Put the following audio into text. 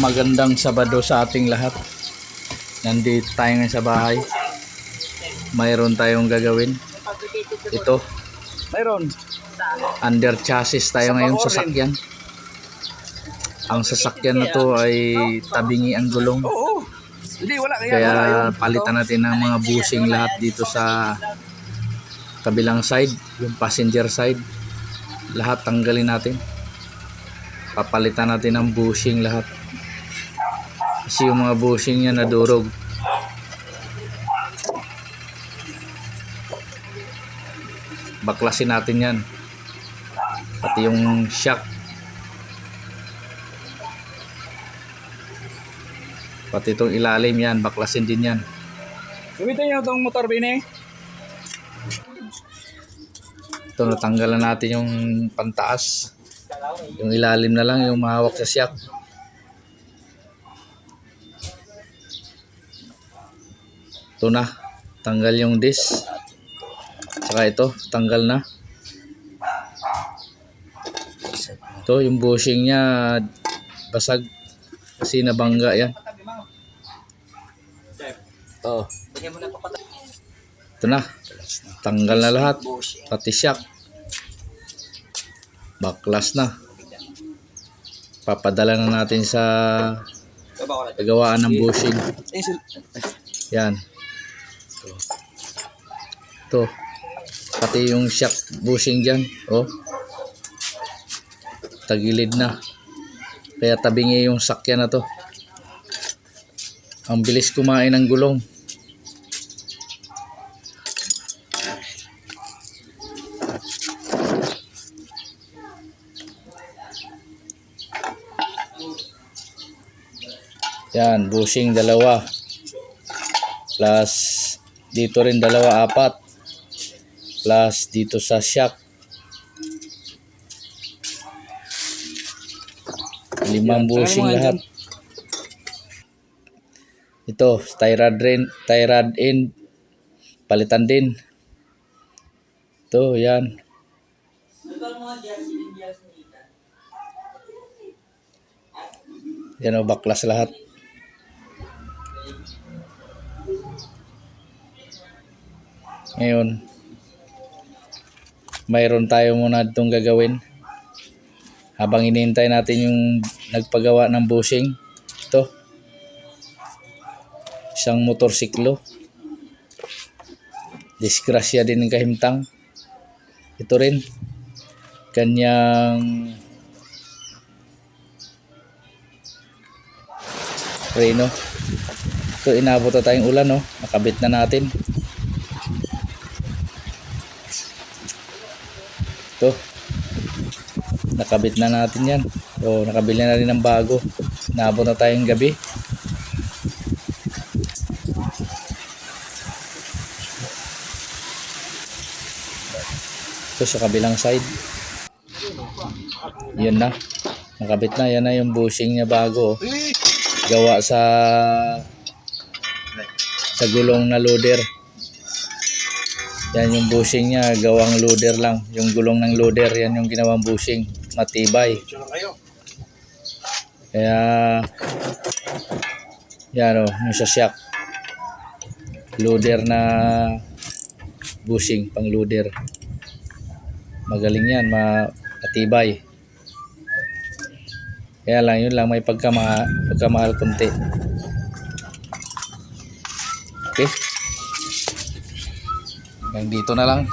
Magandang Sabado sa ating lahat. Nandito tayo ngayon sa bahay. Mayroon tayong gagawin. Ito. Mayroon. Under chassis tayo ngayon sa sasakyan. Ang sasakyan na to ay tabingi ang gulong. Oo. Hindi, wala. Kaya palitan natin ng mga bushing lahat dito sa kabilang side. Yung passenger side. Lahat tanggalin natin. Papalitan natin ng bushing lahat. Kasi yung mga bushing niya nadurog. Baklasin natin yan. Pati yung shock. Pati itong ilalim yan. Baklasin din yan. Gamitin nyo itong motor, Bini. Ito, natanggalan natin yung pantaas. Yung ilalim na lang yung mahawak sa shock. Ito na, tanggal yung disc. Saka ito, tanggal na. Ito, yung bushing niya basag kasi nabangga yan. Ito. Ito na, tanggal na lahat. Pati shock. Baklas na. Papadala na natin sa gagawaan ng bushing. Yan. Ito. Pati yung shock bushing dyan. Oh. Tagilid na. Kaya tabingi yung sakyan na to. Ang bilis kumain ng gulong. Yan, bushing dalawa. Plus dito rin dalawa, apat. Plus dito sa shock. 5 bushing lahat. Ito, tie rod end. Palitan din. Ito, yan. Yan o, baklas lahat. Ngayon, mayroon tayo muna itong gagawin habang hinihintay natin yung nagpagawa ng bushing. Ito, isang motorsiklo, disgrasya din ng kahimtang. Ito rin kanyang preno. Ito, inabot na tayong ulan, no? Nakabit na natin. Ito, nakabit na natin yan. So, nakabili na rin ng bago. Naabot na tayong gabi. Ito sa kabilang side. Yun na, nakabit na. Yan na yung bushing niya bago. Gawa sa gulong na loader. Yan yung bushing niya, gawang loader lang. Yung gulong ng loader, yan yung ginawang bushing. Matibay. Kaya, yan o, yung sa shock. Loader na bushing, pang loader. Magaling yan, matibay. Kaya lang, yun lang, may pagkamahal konti. Okay? Hanggang dito na lang.